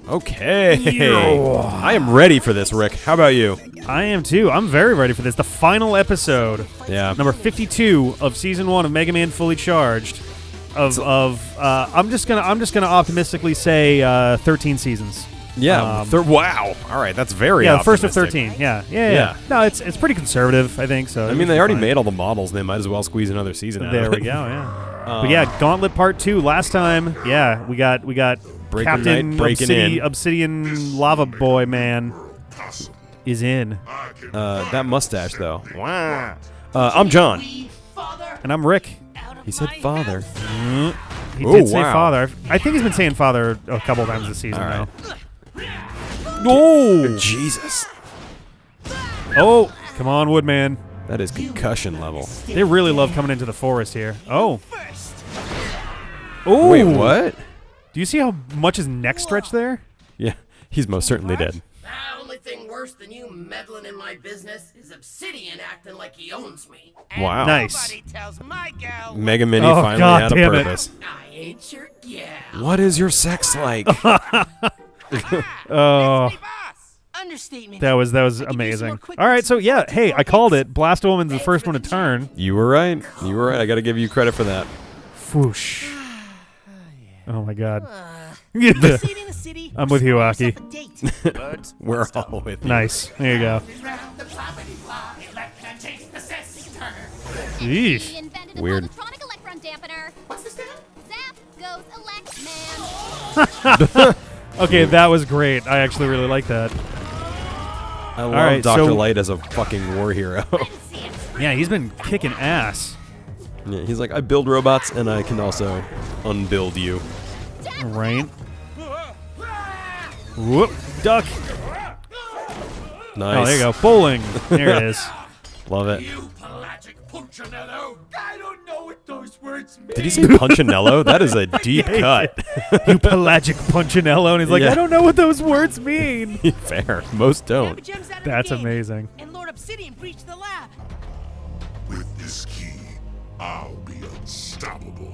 Okay. I am ready for this, Rick. How about you? I am too. I'm very ready for this. The final episode. Yeah. Number 52 of season 1 of Mega Man Fully Charged. I'm just gonna optimistically say 13 seasons. Yeah. Wow. All right. That's very the first of optimistic. 13. Yeah. No, it's pretty conservative, I think. So I mean, they already made all the models. They might as well squeeze another season out There of we it. go. Yeah. But yeah, Gauntlet Part 2. Last time, yeah, we got Captain Obsidian Lava Boy Man is in. That mustache, though. Wow. I'm John. And I'm Rick. He said father. He did say father. I think he's been saying father a couple times this season, All right. though. Oh! Jesus. Oh, come on, Woodman. That is concussion level. They really love coming into the forest here. Oh. Oh. Wait, what? Do you see how much his neck stretched there? Yeah, he's most certainly dead. The only thing worse than you meddling in my business is Obsidian acting like he owns me. Wow. Nice. Tells my gal Mega Mini Oh, finally God had a damn it. purpose. I ain't your gal. What is your sex like? Oh. Understatement. That was amazing. All right, so yeah, hey, I called it. Blast Woman's the first one to turn. You were right. You were right. I got to give you credit for that. Whoosh. Oh my God. Saving the city. I'm with you, Aki. We're all with you. Nice. There you go. Yeesh. Weird. What's this Zap goes elect man. Okay, that was great. I actually really like that. I love right, Dr. so- Light as a fucking war hero. Yeah, he's been kicking ass. Yeah, he's like, I build robots and I can also unbuild you. Right. Whoop. Duck. Nice. Oh, there you go. Bowling. There it is. Love it. You pelagic punchinello. I don't know what those words mean. Did he say Punchinello? That is a deep cut. You pelagic punchinello. And he's like, Yeah. I don't know what those words mean. Fair. Most don't. That's amazing. And Lord Obsidian breached the lab. With this key, I'll be unstoppable.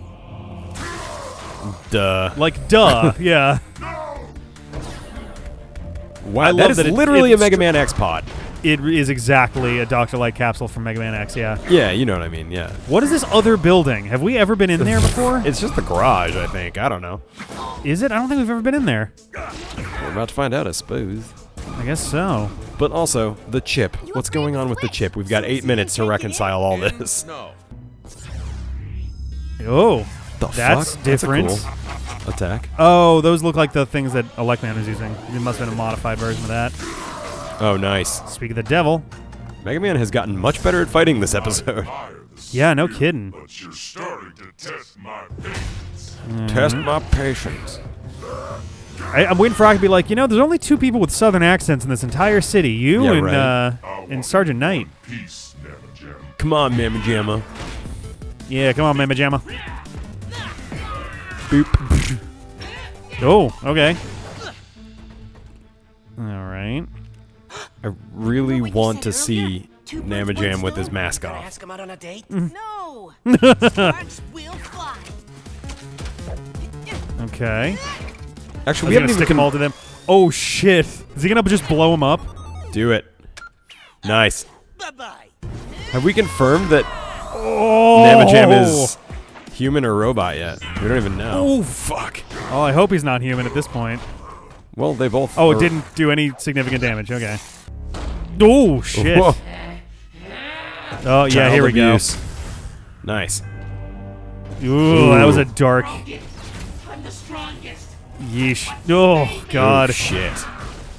Duh. Like, duh. Yeah. Wow, I that love is that literally a it's Mega Man X pod. It is exactly a Dr. Light capsule from Mega Man X, yeah. Yeah, you know what I mean, yeah. What is this other building? Have we ever been in there before? It's just the garage, I think. I don't know. Is it? I don't think we've ever been in there. We're about to find out, I suppose. I guess so. But also, the chip. What's going on with the chip? We've got 8 minutes to reconcile all this. Oh, The that's fuck? different. That's a cool attack. Oh, those look like the things that Electman was using. It must have been a modified version of that. Oh, nice. Speak of the devil. Mega Man has gotten much better at fighting this episode. Yeah, no kidding. But you're starting to test my patience. Test my patience. I'm waiting for Rock to be like, there's only 2 people with southern accents in this entire city. You Yeah, and right. and Sergeant Knight. Peace, Nana Jam. Come on, Mamma Jamma. Yeah, come on, Mama Jamma. Boop. Oh, okay. All right. I really want to see Namma Jam with his mask off. Ask him out on a date? No. Sparks will fly. Okay. Actually, we Is he haven't gonna even stick them all to them? Oh, shit. Is he going to just blow him up? do it. Nice. Bye-bye. Have we confirmed that Oh! Namma Jam is human or robot yet? We don't even know. Oh, fuck. Oh, I hope he's not human at this point. Well, they both. Oh, are- it didn't do any significant damage. Okay. Oh, shit. Whoa. Oh, yeah, Child here we abuse. Nice. go. Ooh, that was a dark. I'm the strongest. Yeesh. Oh, God. Oh, shit.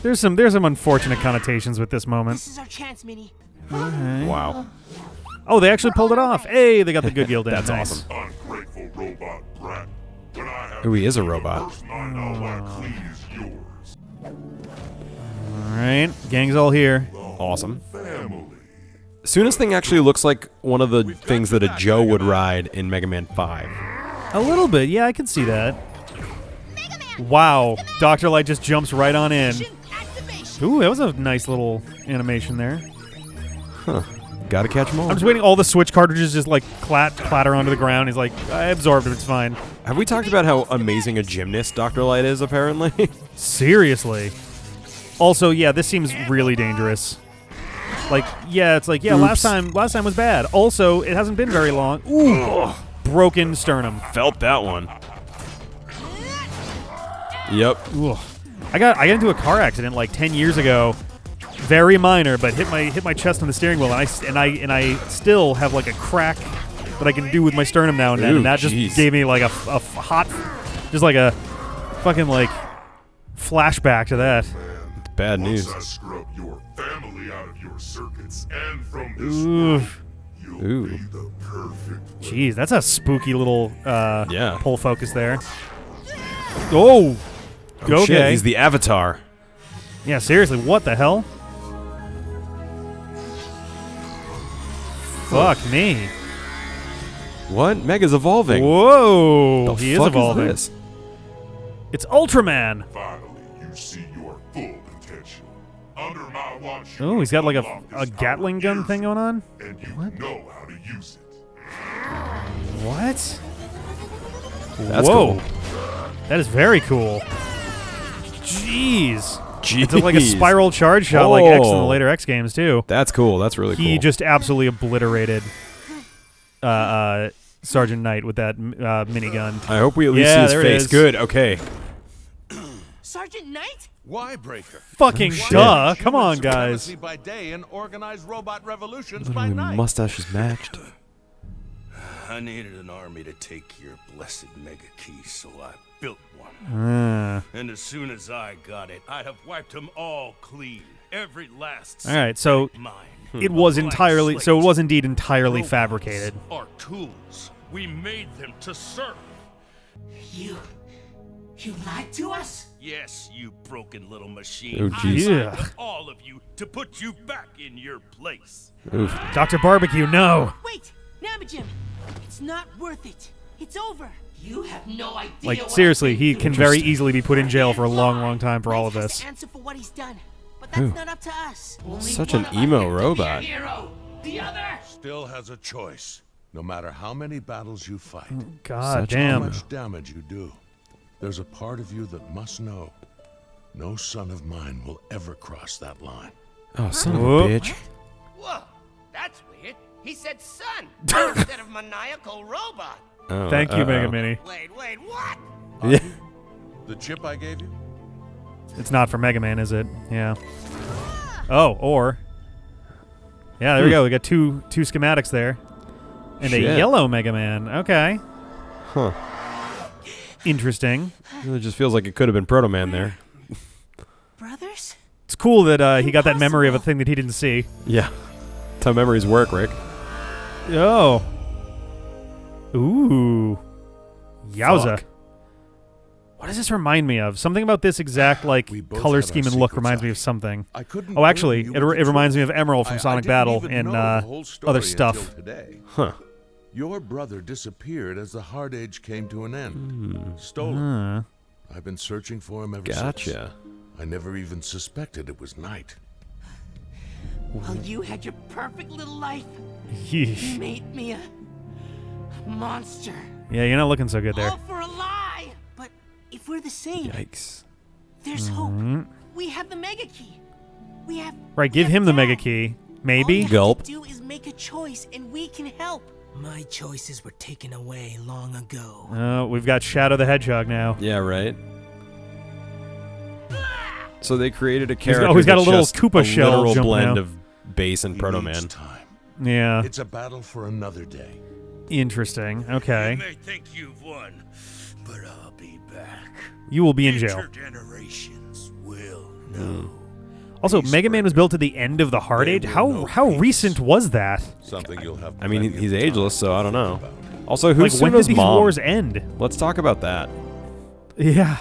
There's some unfortunate connotations with this moment. This is our chance, Minnie. Wow. Oh, they actually pulled it off. Hey, they got the good guild in. That's Nice. awesome. Ungrateful robot brat. When I have Ooh, he is a robot. first mind, all my clean is yours. All right, gang's all here. Awesome. Family. Soonest thing actually looks like one of the things that a Joe would ride in Mega Man 5. A little bit, yeah, I can see that. Wow, Dr. Light just jumps right on in. Ooh, that was a nice little animation there. Huh. Gotta catch them all. I'm just waiting all the Switch cartridges just like clatter onto the ground. He's like, I absorbed it, it's fine. Have we talked about how amazing a gymnast Dr. Light is, apparently? Seriously. Also, yeah, this seems really dangerous. Like, yeah, it's like, yeah, Oops. last time was bad. Also, it hasn't been very long. Ooh, broken sternum. Felt that one. Yep. Ooh. I got into a car accident like 10 years ago. Very minor, but hit my chest on the steering wheel, and I still have like a crack that I can do with my sternum now and then, and that just gave me like a hot, just like a fucking like flashback to that. Bad news. Once I scrub your family out of your circuits and from this Ooh. life, you'll be the perfect. Jeez, that's a spooky little Yeah. pull focus there. Oh, okay. Shit, he's the Avatar. Yeah, seriously, what the hell? Fuck me. What? Mega's evolving. Whoa, The he is fuck evolving. this? It's Ultraman. Finally, you see your full potential. Under my watch. Oh, he's got like a Gatling gun thing going on. And you know how to use it. What? That's Whoa. cool. That is very cool. Jeez. Jeez. It's like a spiral charge shot like X in the Oh. later X games, too. That's cool. That's really cool. He just absolutely obliterated Sergeant Knight with that minigun. I hope we at least Yeah, see there his it face. is. Good. Okay. Sergeant Knight? Why, Breaker? Fucking shit. duh. Come on, guys. Supremacy by day and organized robot revolutions by Literally night. mustaches matched. I needed an army to take your blessed mega key, so I built one. And as soon as I got it, I'd have wiped them all clean. Every last All right, so mine. it was A blank entirely, so it slate. was indeed entirely Robots fabricated. are tools. We made them to serve. You lied to us? Yes, you broken little machine. Oh, jeez. I lied Yeah. to all of you to put you back in your place. Oof. Dr. Barbecue, no. Wait, Namajim, it's not worth it. It's over. You have no idea. Like, what seriously, I've he been can through. very easily be put in jail for a long, long time for all of Knight has this. to answer for what he's done, but that's not up to us. Only Such one an of us emo gets to be a robot. hero. The other. Still has a choice. No matter how many battles you fight, God Such how damn. much damage you do, there's a part of you that must know. No son of mine will ever cross that line. Oh, son of a Whoa. bitch. Whoa, that's weird. He said son instead of maniacal robot. Oh, Thank you, Mega uh-oh. Mini. Wait, what? Yeah. The chip I gave you? It's not for Mega Man, is it? Yeah. Oh, or. Yeah, there we go. We got two schematics there. And a Shit. yellow Mega Man. Okay. Huh. Interesting. It just feels like it could have been Proto Man there. Brothers? It's cool that he got that memory of a thing that he didn't see. Yeah. That's how memories work, Rick. Oh. Ooh. Yowza. Fuck. What does this remind me of? Something about this exact like We both color have our scheme and look secrets reminds me out. of something. I couldn't Oh, actually, burden it, you with it the reminds me truth. of Emerald from I Sonic didn't Battle even and know the whole story other until stuff. Today. Huh. Your brother disappeared as the Hard Age came to an end. Stolen. I've been searching for him ever since. Gotcha. I never even suspected it was night. Well, you had your perfect little life. Yeesh. Made me a monster. Yeah, you're not looking so good there. All for a lie. But if we're the same, Yikes. there's hope. We have the Mega Key. We have. Right, give we have him the Mega Dad. Key. All Maybe? you have Gulp. to do is make a choice, and we can help. My choices were taken away long ago. We've got Shadow the Hedgehog now. Yeah, right. So they created a got- character he's got a that's little just Koopa a shell literal jumping blend out. of base and Proto Each Man. time. Yeah. It's a battle for another day. Interesting. Okay. You may think you've won, but I'll be back. You will be in jail. Future generations will know. Also, Mega Man was built at the end of the Hard They Age. will know How peace. recent was that? Something you'll have. I mean, plenty of he's time ageless, to so I don't know. talk about. Also, Like, who's when did Suna's these mom? wars end? Let's talk about that. Yeah.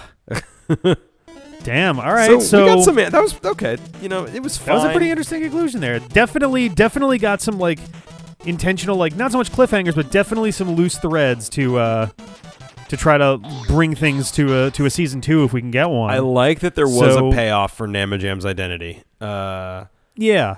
Damn. All right. So, we got some. That was okay. You know, it was that fine. was a pretty interesting conclusion there. Definitely got some like intentional, like not so much cliffhangers, but definitely some loose threads to try to bring things to a season 2 if we can get one. I like that there was So- a payoff for Namajam's identity. Yeah.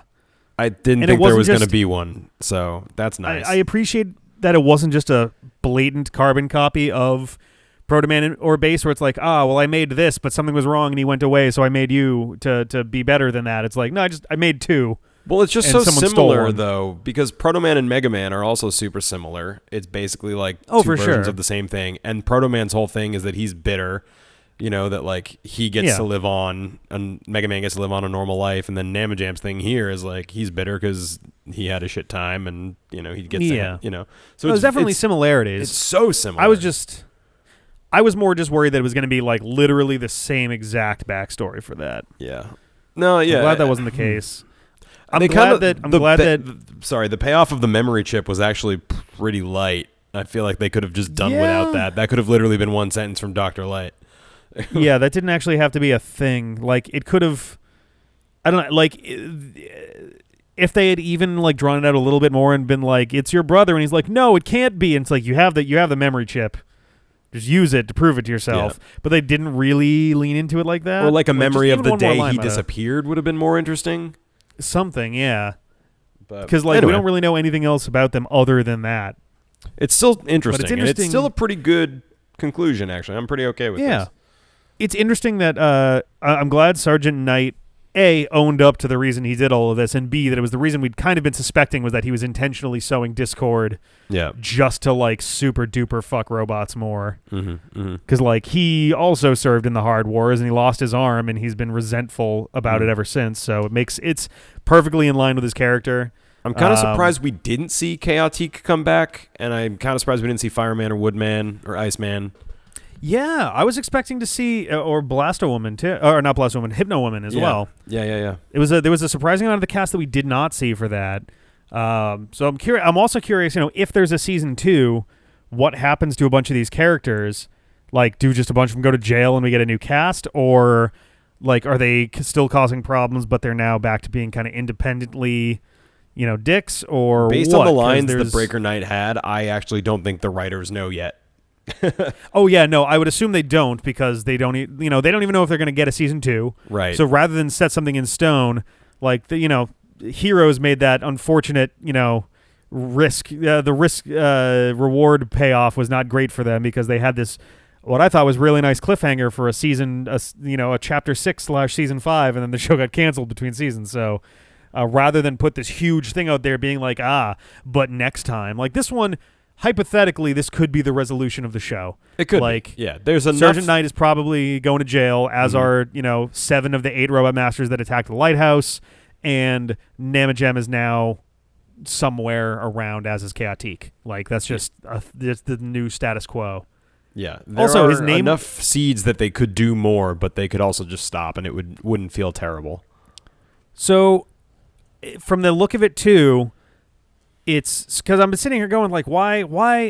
I didn't And think it there wasn't was going to just- be one, so that's nice. I appreciate that it wasn't just a blatant carbon copy of Proto Man or Base, where it's like, well, I made this, but something was wrong and he went away, so I made you to be better than that. It's like, no, I made two. Well, it's just and so someone stole similar, one. though, because Proto Man and Mega Man are also super similar. It's basically like two for versions sure. of the same thing. And Proto Man's whole thing is that he's bitter, that like he gets to live on, and Mega Man gets to live on a normal life. And then Namajam's thing here is like he's bitter because he had a shit time, and he gets So There's definitely it's similarities. It's so similar. I was more just worried that it was going to be like literally the same exact backstory for that. Yeah. No, yeah. I'm glad that wasn't the case. The The payoff of the memory chip was actually pretty light. I feel like they could have just done without that. That could have literally been one sentence from Dr. Light. yeah, that didn't actually have to be a thing. Like, it could have, I don't know, like, if they had even like drawn it out a little bit more and been like, it's your brother, and he's like, no, it can't be. And it's like, you have the memory chip. Just use it to prove it to yourself. Yeah. But they didn't really lean into it like that. Or like a memory of the day he might disappeared would have been more interesting. Something, yeah. But because like we don't really know anything else about them other than that. It's still interesting. And it's still a pretty good conclusion, actually. I'm pretty okay with this. It's interesting that I'm glad Sergeant Knight A, owned up to the reason he did all of this, and B, that it was the reason we'd kind of been suspecting was that he was intentionally sowing discord just to like super duper fuck robots more. Because like he also served in the Hard Wars and he lost his arm and he's been resentful about it ever since. So it's perfectly in line with his character. I'm kind of surprised we didn't see Chaotique come back, and I'm kind of surprised we didn't see Fireman or Woodman or Iceman. Yeah, I was expecting to see or Blasto Woman too, or not Blasto Woman, Hypno Woman as well. Yeah. There was a surprising amount of the cast that we did not see for that. So I'm curious. I'm also curious, if there's a season 2, what happens to a bunch of these characters? Like, do just a bunch of them go to jail and we get a new cast, or like are they still causing problems, but they're now back to being kind of independently, dicks? Or based what? on the lines the Breaker Knight had, I actually don't think the writers know yet. Oh yeah, no, I would assume they don't, because they don't even know if they're going to get a season 2. Right. So rather than set something in stone, like Heroes made that unfortunate, risk. The risk reward payoff was not great for them, because they had this what I thought was really nice cliffhanger for a season, a chapter 6/season 5, and then the show got canceled between seasons. So rather than put this huge thing out there being like, but next time, like this one. Hypothetically, this could be the resolution of the show. It could be. Yeah, there's enough. Sergeant Knight is probably going to jail, as are 7 of the 8 robot masters that attacked the lighthouse, and Namajam is now somewhere around, as is Chaotique. Like that's just the new status quo. Yeah. There also, are his name enough seeds that they could do more, but they could also just stop, and it wouldn't feel terrible. So, from the look of it too. It's because I'm sitting here going like, why?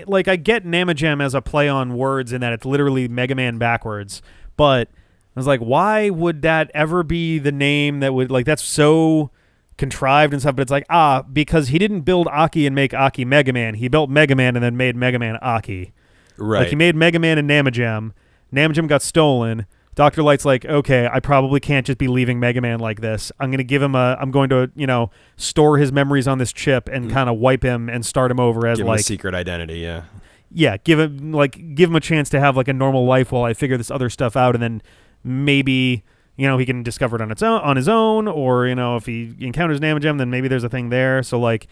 Like, I get Namajam as a play on words in that it's literally Mega Man backwards, but I was like, why would that ever be the name that would, like, that's so contrived and stuff, but it's like, because he didn't build Aki and make Aki Mega Man. He built Mega Man and then made Mega Man Aki. Right. Like, he made Mega Man and Namajam. Namajam got stolen. Dr. Light's like, okay, I probably can't just be leaving Mega Man like this. I'm going to give him I'm going to, store his memories on this chip and kind of wipe him and start him over as give like him a secret identity, yeah. Yeah, give him a chance to have like a normal life while I figure this other stuff out, and then maybe, he can discover it on his own, or, if he encounters Namajam, then maybe there's a thing there. So like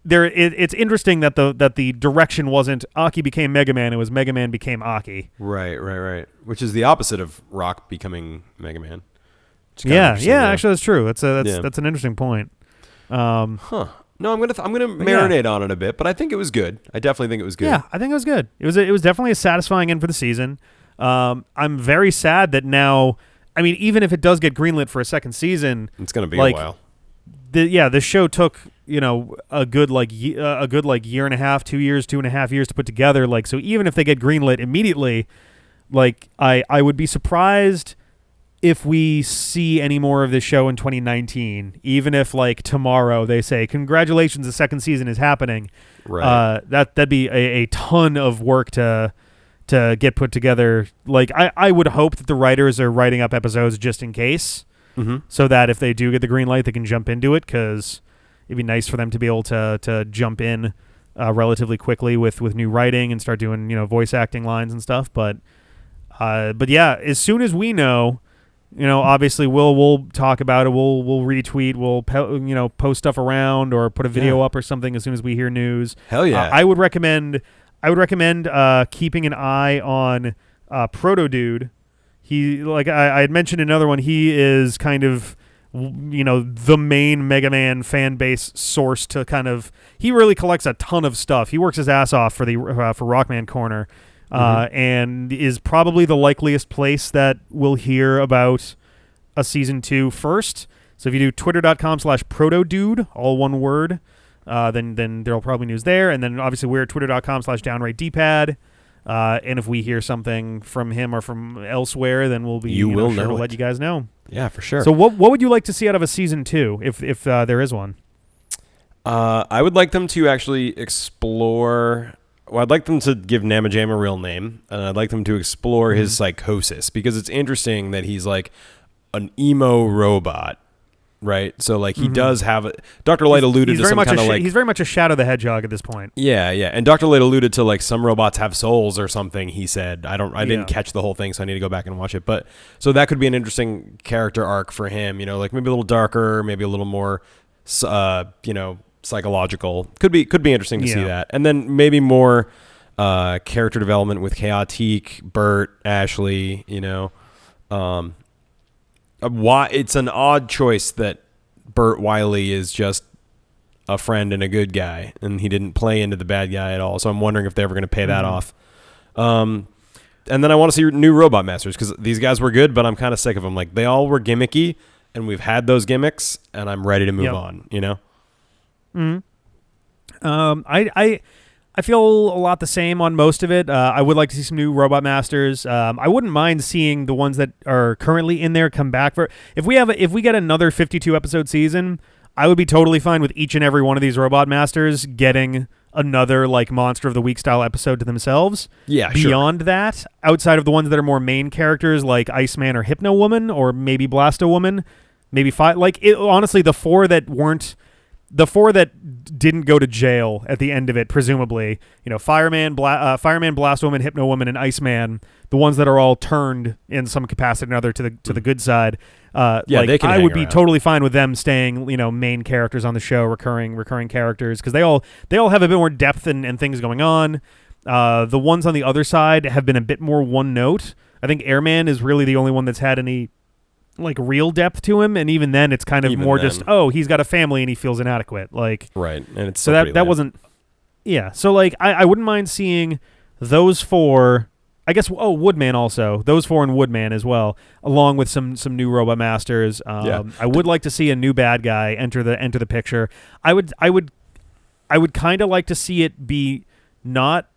it's interesting that the direction wasn't Aki became Mega Man, it was Mega Man became Aki. Right. Which is the opposite of Rock becoming Mega Man. Yeah, actually that's true. That's an interesting point. No, I'm gonna marinate on it a bit, but I think it was good. I definitely think it was good. Yeah, I think it was good. It was definitely a satisfying end for the season. I'm very sad that now, I mean, even if it does get greenlit for a second season, it's gonna be a while. The show took a good year and a half, 2 years, 2.5 years to put together. Like, so even if they get greenlit immediately, like I would be surprised if we see any more of this show in 2019. Even if like tomorrow they say congratulations, the second season is happening. Right. That'd be a ton of work to get put together. Like I would hope that the writers are writing up episodes just in case. Mm-hmm. So that if they do get the green light, they can jump into it, because, it'd be nice for them to be able to jump in relatively quickly with new writing and start doing voice acting lines and stuff. But yeah, as soon as we know, obviously we'll talk about it. We'll retweet. We'll post stuff around or put a video up or something as soon as we hear news. Hell yeah! I would recommend keeping an eye on Proto Dude. He, like I had mentioned another one. He is kind of the main Mega Man fan base source to kind of. He really collects a ton of stuff. He works his ass off for Rockman Corner, and is probably the likeliest place that we'll hear about a season 2 first. So if you do twitter.com/protodude, all one word, then there'll probably news there. And then obviously we're at twitter.com/downrightdpad. And if we hear something from him or from elsewhere, then we'll be sure to let you guys know. Yeah, for sure. So what would you like to see out of a season 2 if there is one? I would like them to actually explore. Well, I'd like them to give Namajam a real name, and I'd like them to explore his psychosis, because it's interesting that he's like an emo robot. Right, so like he does have Dr. Light alluded to some kind of like he's very much a Shadow the Hedgehog at this point. Yeah, and Dr. Light alluded to like some robots have souls or something. He said I didn't catch the whole thing, so I need to go back and watch it. But so that could be an interesting character arc for him. Like maybe a little darker, maybe a little more, psychological. Could be interesting to see that, and then maybe more character development with Chaotique, Bert, Ashley. Why it's an odd choice that Bert Wiley is just a friend and a good guy, and he didn't play into the bad guy at all. So I'm wondering if they're ever going to pay that off. And then I want to see new Robot Masters, because these guys were good, but I'm kind of sick of them. Like they all were gimmicky, and we've had those gimmicks, and I'm ready to move on. I feel a lot the same on most of it. I would like to see some new Robot Masters. I wouldn't mind seeing the ones that are currently in there come back for. If we get another 52 episode season, I would be totally fine with each and every one of these Robot Masters getting another like Monster of the Week style episode to themselves. Yeah. Beyond that, outside of the ones that are more main characters like Iceman or Hypno Woman or maybe Blasto Woman, maybe five. Honestly, the four that didn't go to jail at the end of it, presumably, Fireman, Blast Woman, Hypno Woman, and Iceman, the ones that are all turned in some capacity or another to the good side. They can I would be around. totally fine with them staying, main characters on the show, recurring characters, because they all have a bit more depth and things going on. The ones on the other side have been a bit more one note. I think Airman is really the only one that's had any like real depth to him, and even then it's kind of more just he's got a family and he feels inadequate, like right. And it's so that wasn't so like I wouldn't mind seeing those four, I guess. Woodman also, those four and Woodman as well, along with some new Robot Masters. I would like to see a new bad guy enter the picture. I would kind of like to see it be not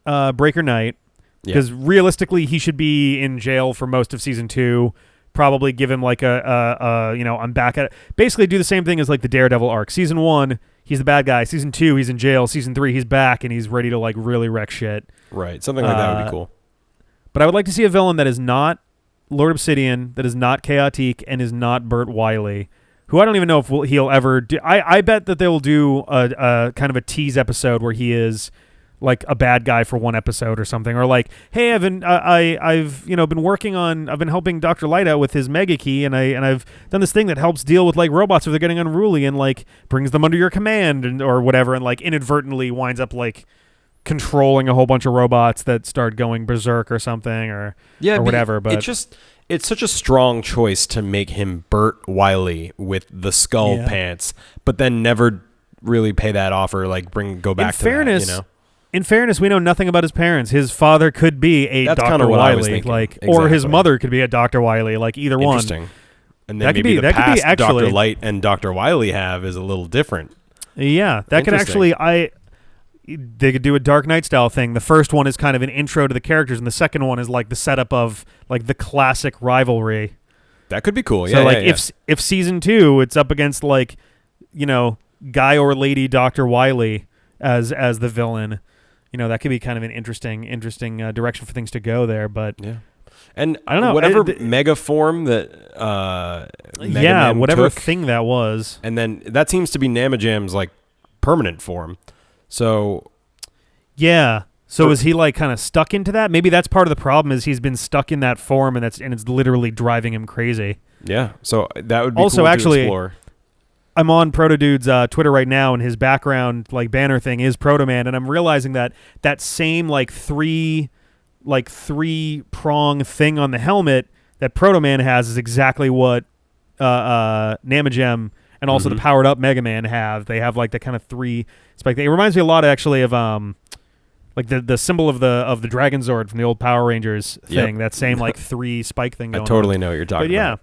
Breaker Knight, because realistically he should be in jail for most of season 2. Probably give him like I'm back at it. Basically do the same thing as like the Daredevil arc. Season 1, he's the bad guy. Season 2, he's in jail. Season 3, he's back and he's ready to like really wreck shit. Right. Something like that would be cool. But I would like to see a villain that is not Lord Obsidian, that is not Chaotique, and is not Bert Wiley, who I don't even know if he'll ever do. I bet that they will do a kind of a tease episode where he is like a bad guy for one episode or something, or like, hey, I've been helping Dr. Light out with his Mega Key, and I've done this thing that helps deal with like robots if they're getting unruly, and like brings them under your command or whatever, and like inadvertently winds up like controlling a whole bunch of robots that start going berserk or something or whatever. But it's such a strong choice to make him Bert Wiley with the skull pants, but then never really pay that off or like go back to that, In fairness, we know nothing about his parents. His father could be a Dr. Wiley, or his mother could be a Dr. Wiley, like either one. Interesting. And then maybe the past Dr. Light and Dr. Wiley have is a little different. Yeah, that could actually they could do a Dark Knight style thing. The first one is kind of an intro to the characters, and the second one is like the setup of like the classic rivalry. That could be cool. So if season 2 it's up against like guy or lady Dr. Wiley as the villain. That could be kind of an interesting direction for things to go there. But and I don't know, whatever mega form that Mega yeah, Man whatever took, thing that was. and then that seems to be Namajam's like permanent form. So Yeah. So is he like kind of stuck into that? Maybe that's part of the problem is he's been stuck in that form, and it's literally driving him crazy. yeah, so that would be Also, cool actually, to explore. I'm on Protodude's Twitter right now, and his background like banner thing is Proto Man, and I'm realizing that same like three prong thing on the helmet that Proto Man has is exactly what Namajam and also the powered up Mega Man have. They have like the kind of three spike thing. It reminds me a lot actually of like the symbol of the Dragon Zord from the old Power Rangers thing. That same like three spike thing going I totally on. know what you're talking about.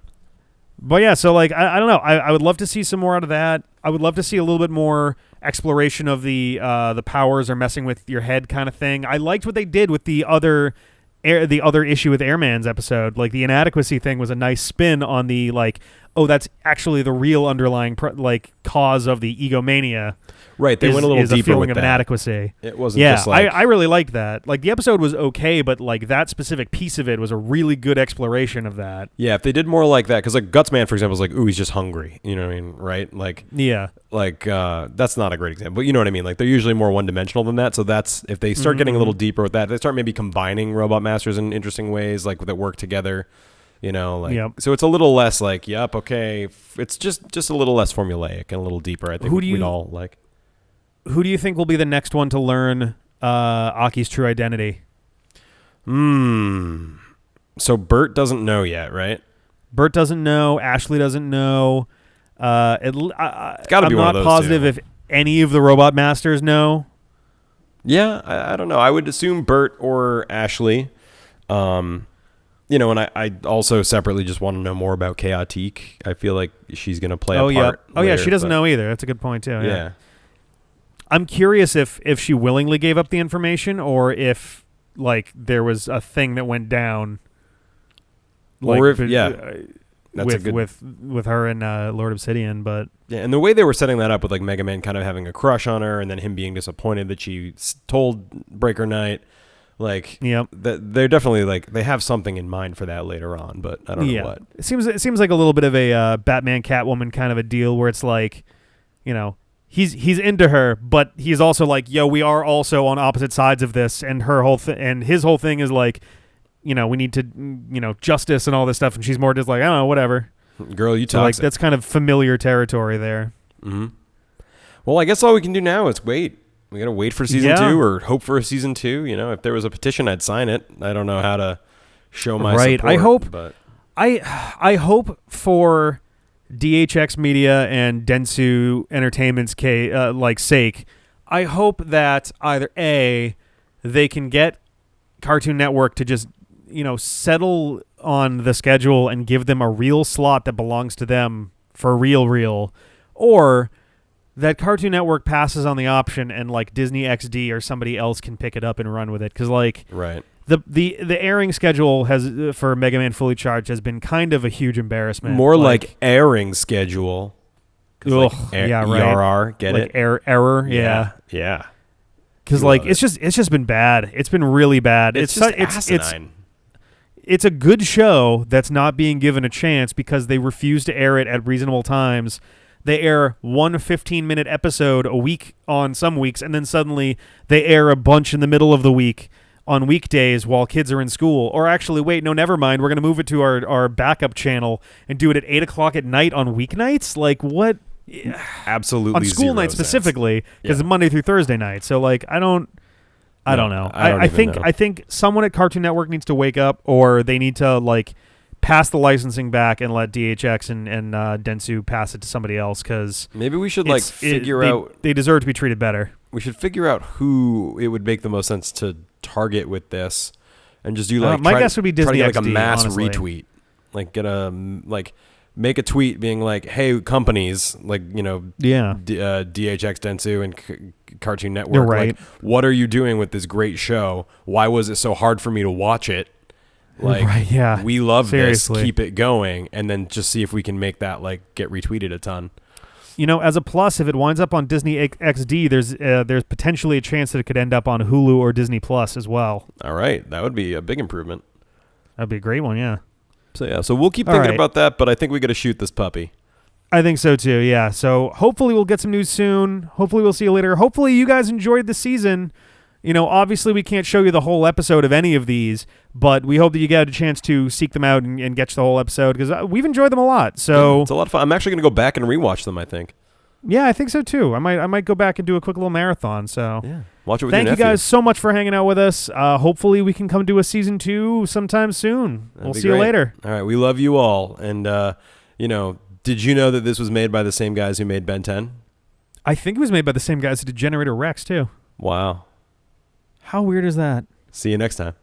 But yeah, so like I don't know. I would love to see some more out of that. I would love to see a little bit more exploration of the powers are messing with your head kind of thing. I liked what they did with the other issue with Airman's episode. Like the inadequacy thing was a nice spin on the like, oh, that's actually the real underlying like cause of the egomania. Right, they went a little deeper feeling with of that. inadequacy. It wasn't just like... I really liked that. Like, the episode was okay, but, like, that specific piece of it was a really good exploration of that. Yeah, if they did more like that, because, like, Gutsman, for example, is like, ooh, he's just hungry. You know what I mean? Right? Like... Yeah. Like, that's not a great example, but you know what I mean? Like, they're usually more one-dimensional than that, so that's... If they start getting a little deeper with that, they start maybe combining Robot Masters in interesting ways, like, that work together, you know? Like, so it's a little less, like, yep, okay, it's just a little less formulaic and a little deeper, I think we'd all like... Who do you think will be the next one to learn Aki's true identity? So Bert doesn't know yet, right? Bert doesn't know. Ashley doesn't know. It's got to be I'm one of not those positive two. if any of the Robot Masters know. Yeah, I don't know. I would assume Bert or Ashley. You know, and I also separately just want to know more about Chaotique. I feel like she's going to play a part. Oh, yeah, she doesn't know either. That's a good point, too. Yeah. I'm curious if she willingly gave up the information or if, like, there was a thing that went down. Like, or if, with her and Lord Obsidian, but... Yeah, and the way they were setting that up with, like, Mega Man kind of having a crush on her and then him being disappointed that she told Breaker Knight, like, they're definitely, like, they have something in mind for that later on, but I don't know what. It seems like a little bit of a Batman Catwoman kind of a deal where it's like, you know... He's into her, but he's also like, yo, we are also on opposite sides of this, and her whole and his whole thing is like, you know, we need to, you know, justice and all this stuff, and she's more just like, I don't know, whatever. Girl, you so like that's kind of familiar territory there. Mm-hmm. Well, I guess all we can do now is wait. We gotta wait for season 2 or hope for a season 2. You know, if there was a petition, I'd sign it. I don't know how to show my support. I hope. But I hope for DHX Media and Dentsu Entertainment's sake, I hope that either A, they can get Cartoon Network to just, you know, settle on the schedule and give them a real slot that belongs to them for real, or that Cartoon Network passes on the option and like Disney XD or somebody else can pick it up and run with it, because like the airing schedule has for Mega Man Fully Charged has been kind of a huge embarrassment. More like airing schedule. Ugh, yeah, right. ERR, get like it? Error, yeah. Because like it's just been bad. It's been really bad. It's asinine. It's a good show that's not being given a chance because they refuse to air it at reasonable times. They air one 15-minute episode a week on some weeks, and then suddenly they air a bunch in the middle of the week on weekdays while kids are in school. Or actually, wait, no, never mind. We're going to move it to our backup channel and do it at 8 o'clock at night on weeknights? Like, what? Absolutely on school nights specifically, because it's Monday through Thursday night. So, like, I don't know. I think someone at Cartoon Network needs to wake up, or they need to, like, pass the licensing back and let DHX and Dentsu pass it to somebody else, because maybe we should figure out they deserve to be treated better. We should figure out who it would make the most sense to target with this, and just do my guess would be Disney try to get, like, XD, a mass honestly. retweet, like make a tweet being like, hey, companies like, you know, DHX, Dentsu, and Cartoon Network, you're right. Like, what are you doing with this great show? Why was it so hard for me to watch it? Like, we love this, keep it going, and then just see if we can make that like get retweeted a ton. You know, as a plus, if it winds up on Disney XD, there's potentially a chance that it could end up on Hulu or Disney Plus as well. All right, that would be a big improvement. That'd be a great one, yeah. So we'll keep thinking about that, but I think we got to shoot this puppy. I think so too, yeah. So hopefully we'll get some news soon. Hopefully we'll see you later. Hopefully you guys enjoyed the season. Obviously we can't show you the whole episode of any of these, but we hope that you get a chance to seek them out and get the whole episode, because we've enjoyed them a lot. So yeah, it's a lot of fun. I'm actually going to go back and rewatch them, I think. Yeah, I think so too. I might go back and do a quick little marathon. So yeah, watch it with Thank your you guys so much for hanging out with us. Hopefully we can come to a season 2 sometime soon. We'll see you later. All right, we love you all, and did you know that this was made by the same guys who made Ben 10? I think it was made by the same guys who did Generator Rex too. Wow. How weird is that? See you next time.